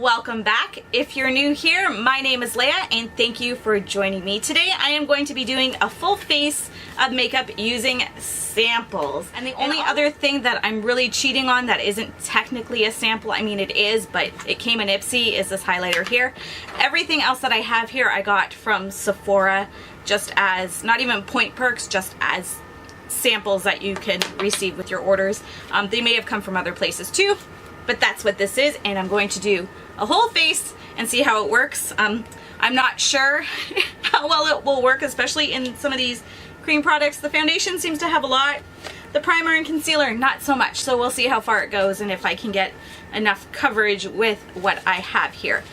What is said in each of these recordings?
welcome back. If you're new here, my name is Leah and thank you for joining me. Today I am going to be doing a full face of makeup using samples. And the only other thing that I'm really cheating on that isn't technically a sample, I mean it is, but it came in Ipsy, is this highlighter here. Everything else that I have here I got from Sephora, just as, not even point perks, just as samples that you can receive with your orders. They may have come from other places too, but that's what this is, and I'm going to do a whole face and see how it works. I'm not sure how well it will work, especially in some of these cream products. The foundation seems to have a lot. The primer and concealer, not so much. So we'll see how far it goes and if I can get enough coverage with what I have here.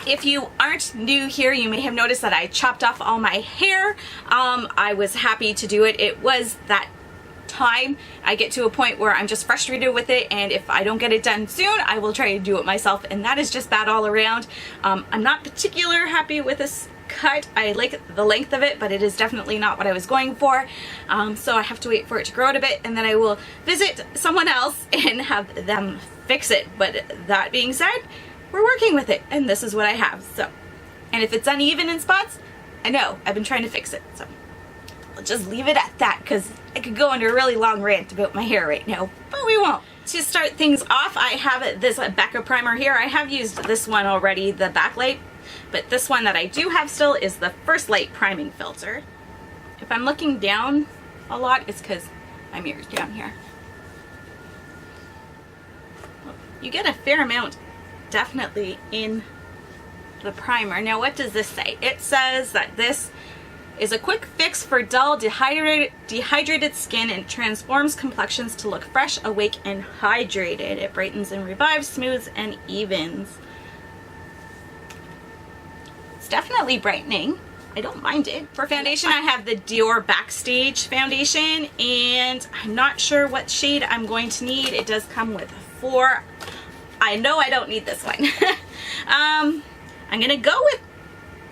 If you aren't new here, you may have noticed that I chopped off all my hair. I was happy to do it. It was that time. I get to a point where I'm just frustrated with it, and if I don't get it done soon, I will try to do it myself, and that is just bad all around. I'm not particularly happy with this cut. I like the length of it, but it is definitely not what I was going for. So I have to wait for it to grow out a bit, and then I will visit someone else and have them fix it. But that being said, we're working with it, and this is what I have. So, and if it's uneven in spots, I know I've been trying to fix it. So I'll just leave it at that, because I could go into a really long rant about my hair right now, but we won't. To start things off, I have this Becca primer here. I have used this one already, the Backlight, but this one that I do have still is the First Light priming filter. If I'm looking down a lot, it's because my mirror's down here. You get a fair amount definitely in the primer. Now what does this say? It says that this is a quick fix for dull, dehydrated skin and transforms complexions to look fresh, awake, and hydrated. It brightens and revives, smooths, and evens. It's definitely brightening. I don't mind it. For foundation, I have the Dior Backstage foundation, and I'm not sure what shade I'm going to need. It does come with 4. I know I don't need this one. I'm gonna go with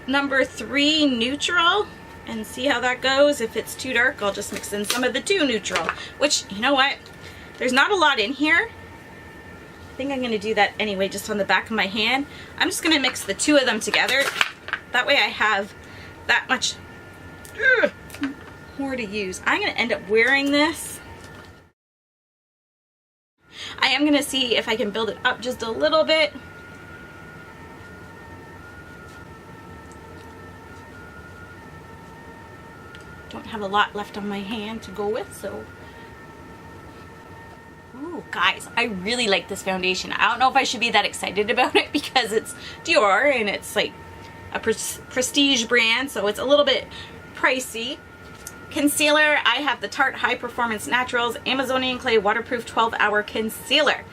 number 3 neutral and see how that goes. If it's too dark, I'll just mix in some of the 2 neutral, which, you know what? There's not a lot in here. I think I'm gonna do that anyway, just on the back of my hand. I'm just gonna mix the 2 of them together. That way I have that much more to use. I'm gonna end up wearing this. I am gonna see if I can build it up just a little bit. Don't have a lot left on my hand to go with, so. Ooh, guys, I really like this foundation. I don't know if I should be that excited about it because it's Dior and it's like a prestige brand, so it's a little bit pricey. Concealer, I have the Tarte High Performance Naturals Amazonian Clay Waterproof 12-Hour Concealer.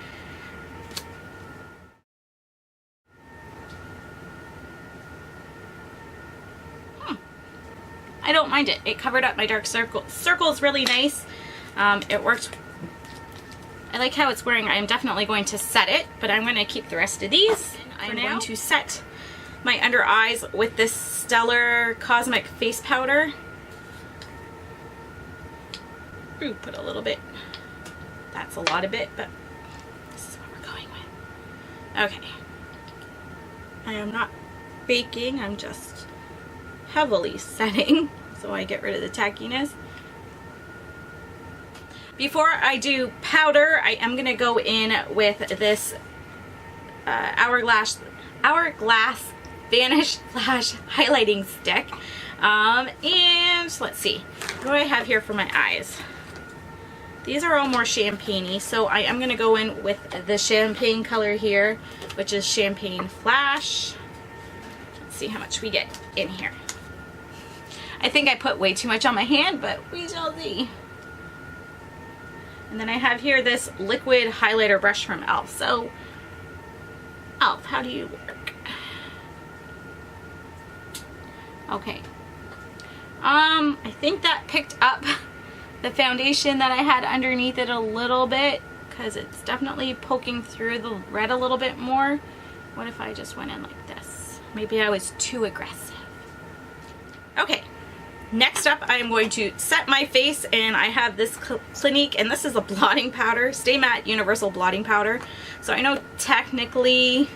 I don't mind it. It covered up my dark circles really nice. It worked. I like how it's wearing. I am definitely going to set it, but I'm going to keep the rest of these. I'm going to set my under eyes with this Stellar Cosmic Face Powder. Ooh, put a little bit. That's a lot of it, but this is what we're going with. Okay. I am not baking. I'm just heavily setting so I get rid of the tackiness. Before I do powder, I am going to go in with this Hourglass Vanish Flash Highlighting Stick. And let's see, what do I have here for my eyes? These are all more champagne-y, so I am going to go in with the champagne color here, which is Champagne Flash. Let's see how much we get in here. I think I put way too much on my hand, but we shall see. And then I have here this liquid highlighter brush from e.l.f. So, e.l.f., how do you work? Okay. I think that picked up the foundation that I had underneath it a little bit, because it's definitely poking through the red a little bit more. What if I just went in like this? Maybe I was too aggressive. Okay. Next up, I am going to set my face, and I have this Clinique, and this is a blotting powder, Stay Matte Universal Blotting Powder. So I know technically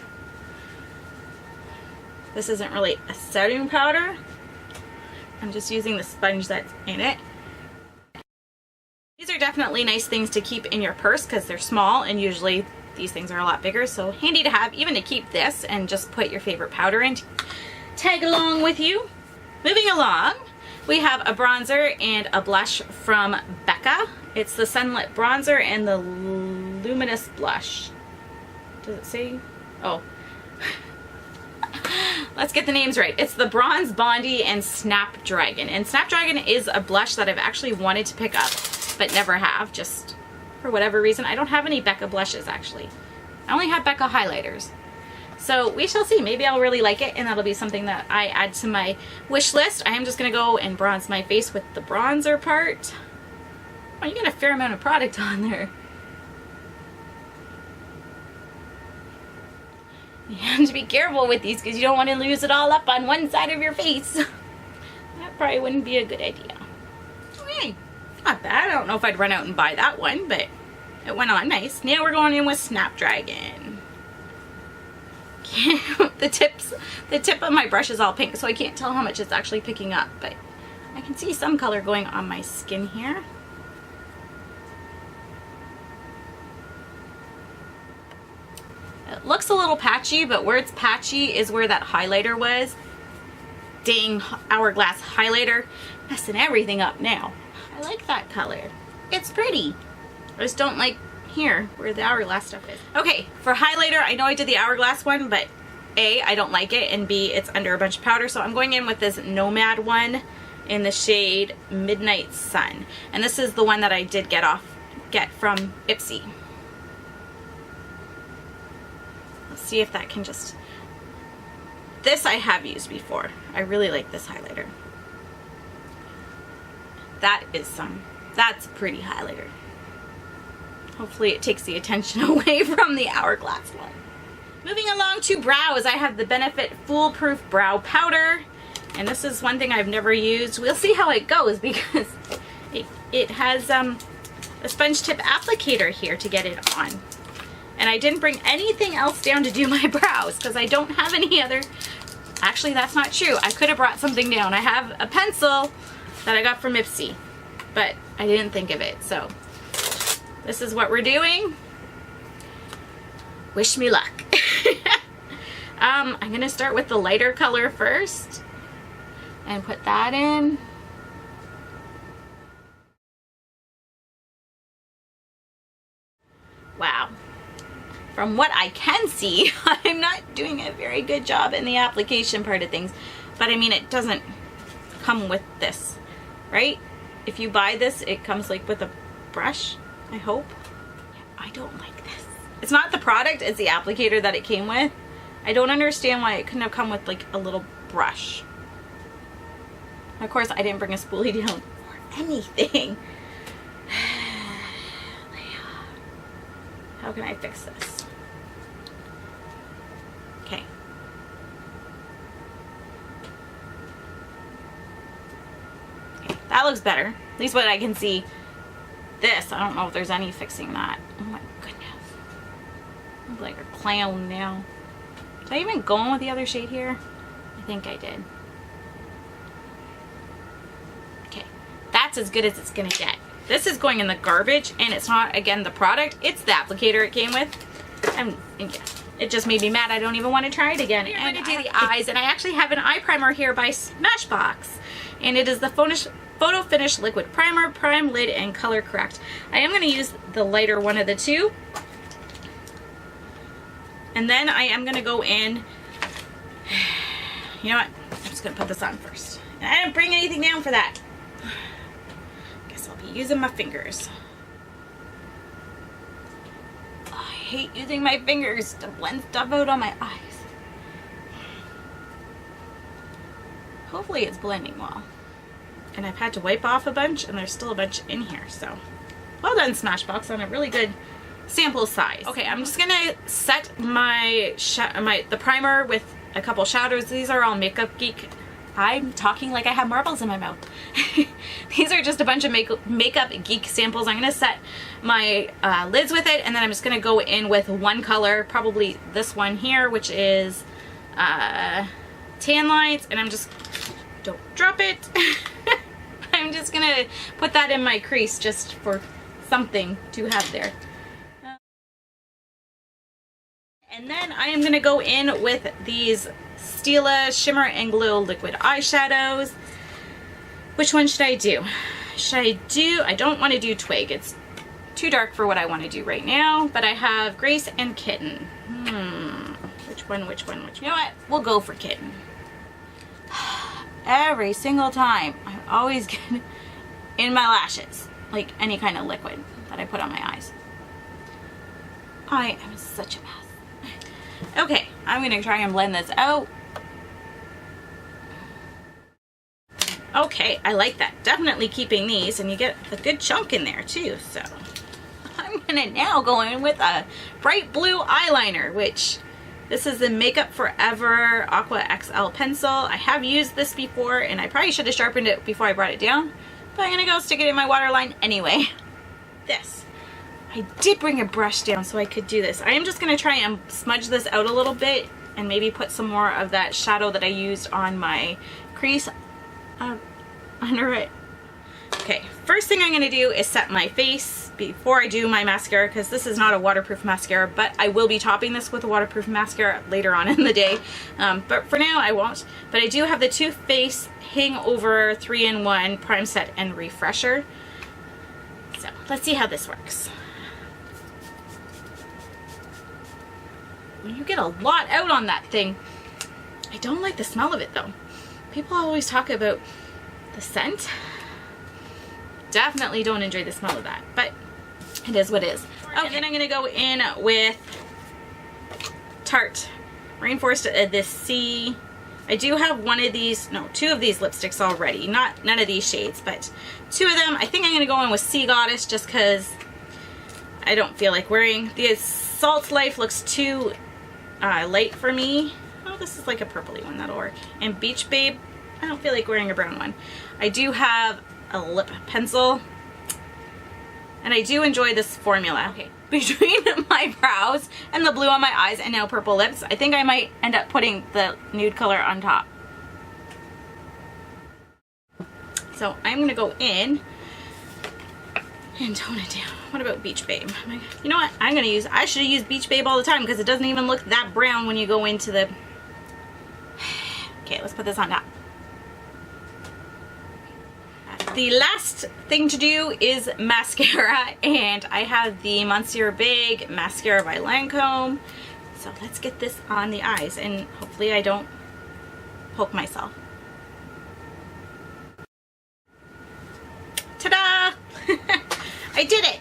this isn't really a setting powder. I'm just using the sponge that's in it. These are definitely nice things to keep in your purse because they're small, and usually these things are a lot bigger, so handy to have, even to keep this and just put your favorite powder in to tag along with you. Moving along, we have a bronzer and a blush from Becca. It's the Sunlit bronzer and the Luminous blush. Does it say? Oh. Let's get the names right. It's the Bronze, Bondi, and Snapdragon. And Snapdragon is a blush that I've actually wanted to pick up, but never have, just for whatever reason. I don't have any Becca blushes, actually. I only have Becca highlighters. So we shall see. Maybe I'll really like it, and that'll be something that I add to my wish list. I am just going to go and bronze my face with the bronzer part. Oh, you got a fair amount of product on there. You have to be careful with these because you don't want to lose it all up on one side of your face. That probably wouldn't be a good idea. Okay, not bad. I don't know if I'd run out and buy that one, but it went on nice. Now we're going in with Snapdragon. The tip of my brush is all pink, so I can't tell how much it's actually picking up, but I can see some color going on my skin here. It looks a little patchy, but where it's patchy is where that highlighter was. Dang, Hourglass highlighter. Messing everything up now. I like that color. It's pretty. I just don't like here where the Hourglass stuff is. Okay, for highlighter, I know I did the Hourglass one, but A, I don't like it, and B, it's under a bunch of powder, so I'm going in with this Nomad one in the shade Midnight Sun. And this is the one that I did get from Ipsy. See if that can just... This I have used before. I really like this highlighter. That's a pretty highlighter. Hopefully it takes the attention away from the Hourglass one. Moving along to brows, I have the Benefit Foolproof Brow Powder. And this is one thing I've never used. We'll see how it goes because it has a sponge tip applicator here to get it on. And I didn't bring anything else down to do my brows because I don't have any other... Actually, that's not true. I could have brought something down. I have a pencil that I got from Ipsy, but I didn't think of it. So this is what we're doing. Wish me luck. I'm going to start with the lighter color first and put that in. Wow. From what I can see, I'm not doing a very good job in the application part of things. But I mean, it doesn't come with this, right? If you buy this, it comes like with a brush, I hope. I don't like this. It's not the product, it's the applicator that it came with. I don't understand why it couldn't have come with like a little brush. Of course, I didn't bring a spoolie down or anything. How can I fix this? Okay. That looks better. At least what I can see. This, I don't know if there's any fixing that. Oh my goodness. I look like a clown now. Did I even go in with the other shade here? I think I did. Okay. That's as good as it's gonna get. This is going in the garbage, and it's not, again, the product. It's the applicator it came with. And yeah, it just made me mad. I don't even want to try it again. I'm going to do the eyes, and I actually have an eye primer here by Smashbox. And it is the Photofinish Liquid Primer, Prime Lid, and Color Correct. I am going to use the lighter one of the two. And then I am going to go in... You know what? I'm just going to put this on first. And I didn't bring anything down for that. Using my fingers. Oh, I hate using my fingers to blend stuff out on my eyes. Hopefully it's blending well. And I've had to wipe off a bunch, and there's still a bunch in here, so well done, Smashbox, on a really good sample size. Okay, I'm just gonna set the primer with a couple shadows. These are all Makeup Geek I'm talking like I have marbles in my mouth. These are just a bunch of makeup Geek samples. I'm going to set my lids with it, and then I'm just going to go in with one color, probably this one here, which is Tan Lines, and I'm just, don't drop it. I'm just going to put that in my crease just for something to have there. And then I am going to go in with these Stila Shimmer and Glow liquid eyeshadows. Which one should I do? I don't want to do Twig. It's too dark for what I want to do right now, but I have Grace and Kitten. Which one? You know what? We'll go for Kitten. Every single time, I always get in my lashes, like any kind of liquid that I put on my eyes. I am such a mess. Okay, I'm going to try and blend this out. Okay, I like that. Definitely keeping these, and you get a good chunk in there too. So I'm going to now go in with a bright blue eyeliner, which this is the Makeup Forever Auqa XL pencil. I have used this before, and I probably should have sharpened it before I brought it down, but I'm going to go stick it in my waterline anyway. This. I did bring a brush down so I could do this. I am just going to try and smudge this out a little bit and maybe put some more of that shadow that I used on my crease under it. Okay, first thing I'm going to do is set my face before I do my mascara, because this is not a waterproof mascara, but I will be topping this with a waterproof mascara later on in the day. But for now I won't. But I do have the Too Faced Hangover 3-in-1 Prime Set and Refresher. So let's see how this works. You get a lot out on that thing. I don't like the smell of it though. People always talk about the scent. Definitely don't enjoy the smell of that, but it is what it is. Okay, then I'm going to go in with Tarte Rainforest this C. I do have two of these lipsticks already. None of these shades, but two of them. I think I'm going to go in with Sea Goddess just because I don't feel like wearing the Salt Life. Looks too light for me. Oh, this is like a purpley one. That'll work. And Beach Babe. I don't feel like wearing a brown one. I do have a lip pencil, and I do enjoy this formula. Okay, between my brows and the blue on my eyes and now purple lips, I think I might end up putting the nude color on top. So I'm gonna go in and tone it down. What about Beach Babe? You know what? I should use Beach Babe all the time because it doesn't even look that brown when you go into the... Okay, let's put this on top. The last thing to do is mascara, and I have the Monsieur Big Mascara by Lancome. So let's get this on the eyes, and hopefully I don't poke myself. Ta-da! I did it!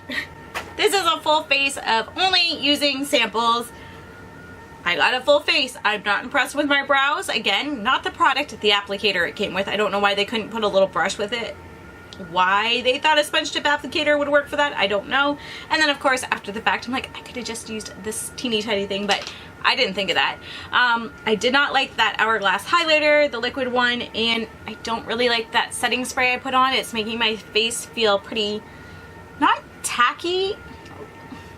This is a full face of only using samples. I got a full face. I'm not impressed with my brows. Again, not the product, the applicator it came with. I don't know why they couldn't put a little brush with it. Why they thought a sponge tip applicator would work for that, I don't know. And then of course after the fact I'm like, I could have just used this teeny tiny thing, but I didn't think of that. I did not like that Hourglass highlighter, the liquid one, and I don't really like that setting spray I put on. It's making my face feel pretty, not tacky.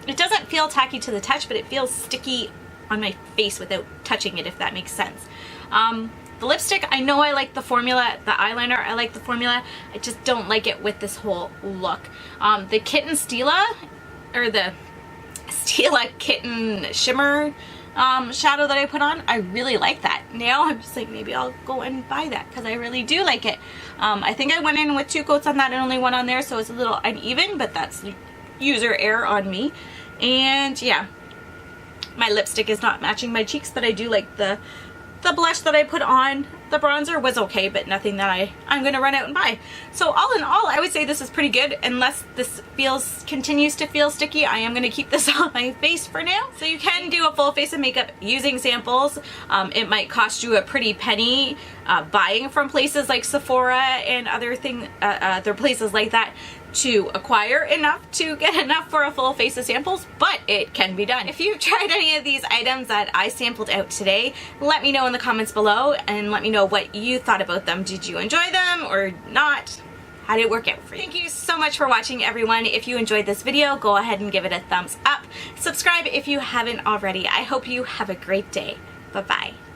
It doesn't feel tacky to the touch, but it feels sticky on my face without touching it, if that makes sense. The lipstick, I know I like the formula. The eyeliner, I like the formula. I just don't like it with this whole look. The Kitten Stila, or the Stila Kitten Shimmer shadow that I put on, I really like that. Now I'm just like, maybe I'll go and buy that because I really do like it. I think I went in with 2 coats on that and only one on there, so it's a little uneven, but that's user error on me. And yeah, my lipstick is not matching my cheeks, but I do like the blush that I put on. The bronzer was okay, but nothing that I'm gonna run out and buy. So all in all, I would say this is pretty good. Unless this continues to feel sticky, I am gonna keep this on my face for now. So you can do a full face of makeup using samples. It might cost you a pretty penny buying from places like Sephora and other places like that. to acquire enough to get enough for a full face of samples, but it can be done. If you've tried any of these items that I sampled out today, let me know in the comments below and let me know what you thought about them. Did you enjoy them or not? How did it work out for you? Thank you so much for watching, everyone. If you enjoyed this video, go ahead and give it a thumbs up. Subscribe if you haven't already. I hope you have a great day. Bye-bye.